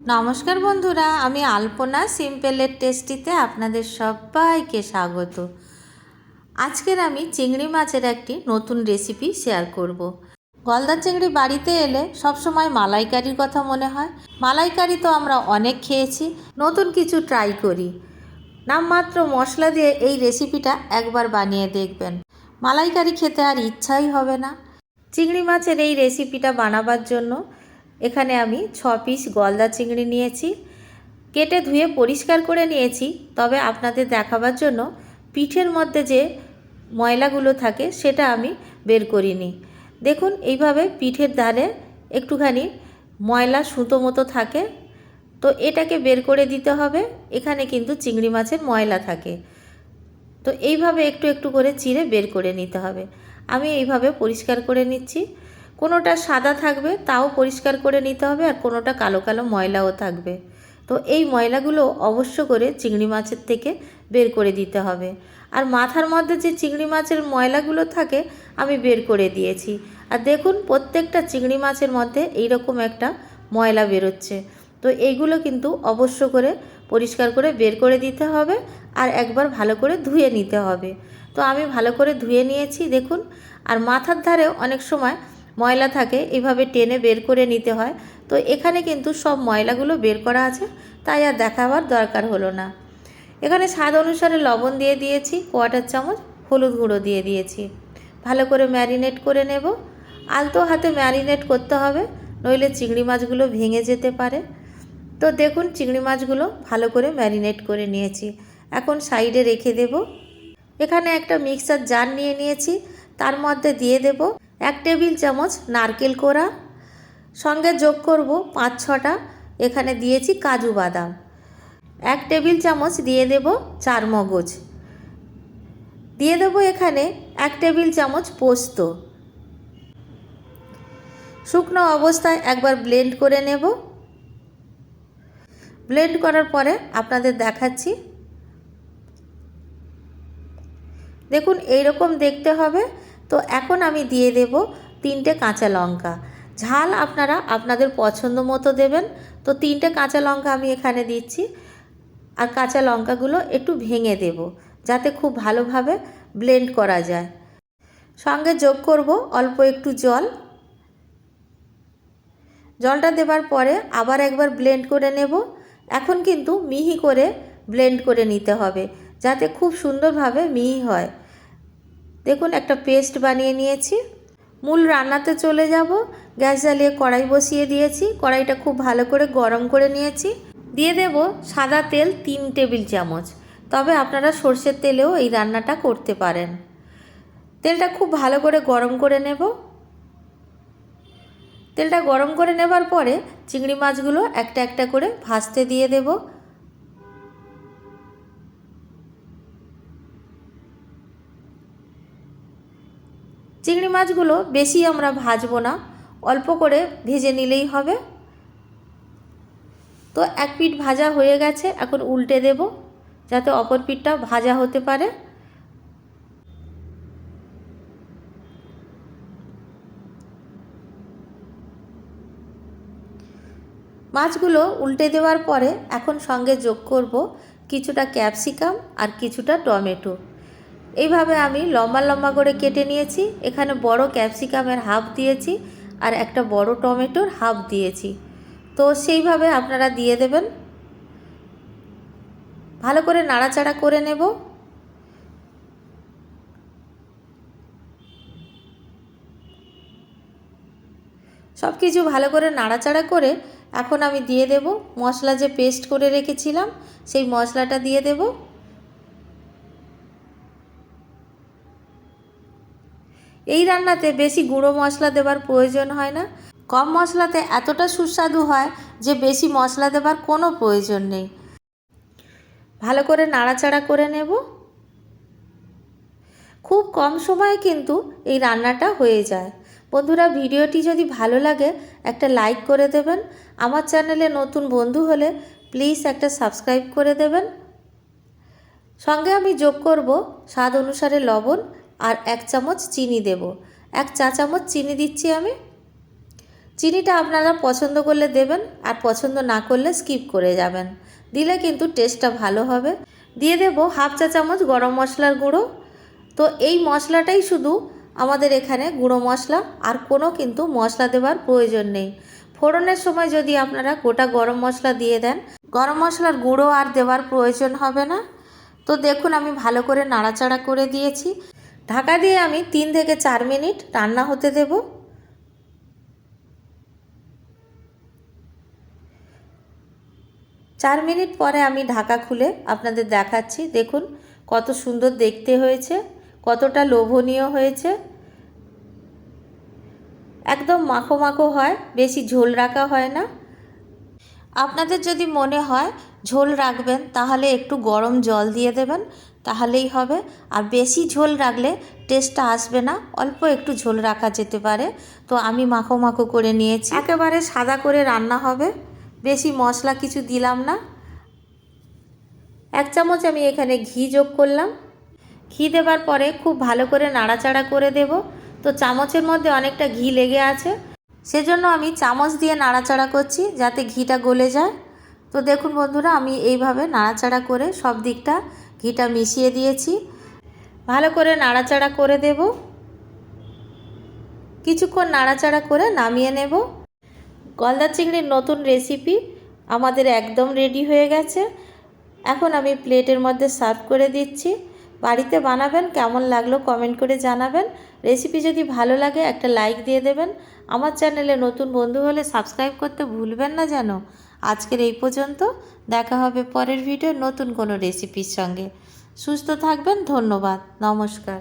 নমস্কার বন্ধুরা, আমি আলপনা সিম্পলের টেস্টিতে আপনাদের সবাইকে স্বাগত। আজকের আমি চিংড়ি মাছের একটি নতুন রেসিপি শেয়ার করব। গলদা চিংড়ি বাড়িতে এলে সবসময় মালাইকারির কথা মনে হয়। মালাইকারি তো আমরা অনেক খেয়েছি, নতুন কিছু ট্রাই করি। নামমাত্র মশলা দিয়ে এই রেসিপিটা একবার বানিয়ে দেখবেন, মালাইকারি খেতে আর ইচ্ছাই হবে না। চিংড়ি মাছের এই রেসিপিটা বানাবার জন্য এখানে আমি 6 পিস গলদা চিংড়ি নিয়েছি, কেটে ধুয়ে পরিষ্কার করে নিয়েছি। তবে আপনাদের দেখাবার জন্য পিঠের মধ্যে যে ময়লাগুলো থাকে সেটা আমি বের করিনি। দেখুন, এইভাবে পিঠের ধারে একটুখানি ময়লা সুতো মতো থাকে, তো এটাকে বের করে দিতে হবে। এখানে কিন্তু চিংড়ি মাছের ময়লা থাকে, তো এইভাবে একটু একটু করে চিড়ে বের করে নিতে হবে। আমি এইভাবে পরিষ্কার করে নিচ্ছি। কোনোটা সাদা থাকবে তাও পরিষ্কার করে নিতে হবে, আর কোনোটা কালো কালো ময়লাও থাকবে। তো এই ময়লাগুলো অবশ্য করে চিংড়ি মাছের থেকে বের করে দিতে হবে। আর মাথার মধ্যে যে চিংড়ি মাছের ময়লাগুলো থাকে আমি বের করে দিয়েছি। আর দেখুন, প্রত্যেকটা চিংড়ি মাছের মধ্যে এইরকম একটা ময়লা বেরোচ্ছে। তো এইগুলো কিন্তু অবশ্য করে পরিষ্কার করে বের করে দিতে হবে, আর একবার ভালো করে ধুয়ে নিতে হবে। তো আমি ভালো করে ধুয়ে নিয়েছি দেখুন। আর মাথার ধারে অনেক সময় ময়লা থাকে, এইভাবে টেনে বের করে নিতে হয়। তো এখানে কিন্তু সব ময়লাগুলো বের করা আছে, তাই আর দেখাবার দরকার হলো না। এখানে স্বাদ অনুসারে লবণ দিয়ে দিয়েছি, 1/4 চামচ হলুদ গুঁড়ো দিয়ে দিয়েছি। ভালো করে ম্যারিনেট করে নেব। আলতো হাতে ম্যারিনেট করতে হবে, নইলে চিংড়ি মাছগুলো ভেঙে যেতে পারে। তো দেখুন, চিংড়ি মাছগুলো ভালো করে ম্যারিনেট করে নিয়েছি, এখন সাইডে রেখে দেব। এখানে একটা মিক্সার জার নিয়ে নিয়েছি, তার মধ্যে দিয়ে দেব 1 টেবিল চামচ নারকেল কোড়া, সঙ্গে যোগ করব 5-6টা এখানে দিয়েছি কাজু বাদাম। 1 টেবিল চামচ দিয়ে দেব চারমগজ, দিয়ে দেব এখানে 1 টেবিল চামচ পোস্ত। শুকনো অবস্থায় একবার ব্লেন্ড করে নেব। ব্লেন্ড করার পরে আপনাদের দেখাচ্ছি। দেখুন, এইরকম দেখতে হবে। তো এখন আমি দিয়ে দেব 3টে কাঁচা লঙ্কা। ঝাল আপনারা আপনাদের পছন্দ মতো দেবেন। তো 3টে কাঁচা লঙ্কা আমি এখানে দিচ্ছি, আর কাঁচা লঙ্কাগুলো একটু ভেঙে দেব যাতে খুব ভালোভাবে ব্লেন্ড করা যায়। সঙ্গে যোগ করব অল্প একটু জল। জলটা দেবার পরে আবার একবার ব্লেন্ড করে নেব। এখন কিন্তু মিহি করে ব্লেন্ড করে নিতে হবে, যাতে খুব সুন্দরভাবে মিহি হয়। দেখুন, একটা পেস্ট বানিয়ে নিয়েছি। মূল রান্নাতে চলে যাব। গ্যাস জ্বালিয়ে কড়াই বসিয়ে দিয়েছি, কড়াইটা খুব ভালো করে গরম করে নিয়েছি। দিয়ে দেব সাদা তেল 3 টেবিল চামচ। তবে আপনারা সর্ষের তেলেও এই রান্নাটা করতে পারেন। তেলটা খুব ভালো করে গরম করে নেব। তেলটা গরম করে নেবার পরে চিংড়ি মাছগুলো একটা একটা করে ভাজতে দিয়ে দেব। চিংড়ি মাছগুলো বেশি আমরা ভাজবো না, অল্প করে ভেজে নিলেই হবে। তো এক পিঠ ভাজা হয়ে গেছে, এখন উল্টে দেব যাতে অপর পিঠটা ভাজা হতে পারে। মাছগুলো উল্টে দেওয়ার পরে এখন সঙ্গে যোগ করব কিছুটা ক্যাপসিকাম আর কিছুটা টমেটো। এইভাবে আমি লম্বা লম্বা করে কেটে নিয়েছি। এখানে বড় ক্যাপসিকামের হাফ দিয়েছি, আর একটা বড় টমেটোর হাফ দিয়েছি। তো সেইভাবে আপনারা দিয়ে দেবেন। ভালো করে নাড়াচাড়া করে নেব। সব কিছু ভালো করে নাড়াচাড়া করে এখন আমি দিয়ে দেব মশলা যে পেস্ট করে রেখেছিলাম, সেই মশলাটা দিয়ে দেব। এই রান্নাতে বেশি গুঁড়ো মশলা দেবার প্রয়োজন হয় না। কম মশলাতে এতটা সুস্বাদু হয় যে বেশি মশলা দেবার কোনো প্রয়োজন নেই। ভালো করে নাড়াচাড়া করে নেব। খুব কম সময়ে কিন্তু এই রান্নাটা হয়ে যায়। বন্ধুরা, ভিডিওটি যদি ভালো লাগে একটা লাইক করে দেবেন। আমার চ্যানেলে নতুন বন্ধু হলে প্লিজ একটা সাবস্ক্রাইব করে দেবেন। সঙ্গে আমি যোগ করব স্বাদ অনুসারে লবণ, আর 1 চামচ চিনি দেব। 1 চা চামচ চিনি দিচ্ছি আমি। চিনিটা আপনারা পছন্দ করলে দেবেন, আর পছন্দ না করলে স্কিপ করে যাবেন। দিলে কিন্তু টেস্টটা ভালো হবে। দিয়ে দেব হাফ চা চামচ গরম মশলার গুঁড়ো। তো এই মশলাটাই শুধু আমাদের এখানে গুঁড়ো মশলা, আর কোনো কিন্তু মশলা দেওয়ার প্রয়োজন নেই। ফোড়নের সময় যদি আপনারা গোটা গরম মশলা দিয়ে দেন, গরম মশলার গুঁড়ো আর দেওয়ার প্রয়োজন হবে না। তো দেখুন আমি ভালো করে নাড়াচাড়া করে দিয়েছি। ঢাকা দিয়ে আমি 3 থেকে 4 মিনিট রান্না হতে দেব। চার মিনিট পরে আমি ঢাকা খুলে আপনাদের দেখাচ্ছি। দেখুন কত সুন্দর দেখতে হয়েছে, কতটা লোভনীয় হয়েছে। একদম মাখো মাখো হয়, বেশি ঝোল রাখা হয় না। আপনাদের যদি মনে হয় ঝোল রাখবেন তাহলে একটু গরম জল দিয়ে দেবেন, তাহলেই হবে। আর বেশি ঝোল রাখলে টেস্টটা আসবে না, অল্প একটু ঝোল রাখা যেতে পারে। তো আমি মাখো মাখো করে নিয়েছি, একেবারে সাদা করে রান্না হবে, বেশি মশলা কিছু দিলাম না। 1 চামচ আমি এখানে ঘি যোগ করলাম। ঘি দেবার পরে খুব ভালো করে নাড়াচাড়া করে দেব। তো চামচের মধ্যে অনেকটা ঘি লেগে আছে, সেজন্য আমি চামচ দিয়ে নাড়াচাড়া করছি যাতে ঘিটা গলে যায়। তো দেখুন বন্ধুরা, আমি এইভাবে নাড়াচাড়া করে সব দিকটা ঘিটা মিশিয়ে দিয়েছি। ভালো করে নাড়াচাড়া করে দেব। কিছুক্ষণ নাড়াচাড়া করে নামিয়ে নেব। গলদা চিংড়ির নতুন রেসিপি আমাদের একদম রেডি হয়ে গেছে। এখন আমি প্লেটের মধ্যে সার্ভ করে দিচ্ছি। বাড়িতে বানাবেন, কেমন লাগলো কমেন্ট করে জানাবেন। রেসিপি যদি ভালো লাগে একটা লাইক দিয়ে দেবেন। আমার চ্যানেলে নতুন বন্ধু হলে সাবস্ক্রাইব করতে ভুলবেন না যেন। আজকের এই পর্যন্ত, দেখা হবে পরের ভিডিও নতুন কোনো রেসিপির সঙ্গে। সুস্থ থাকবেন, ধন্যবাদ, নমস্কার।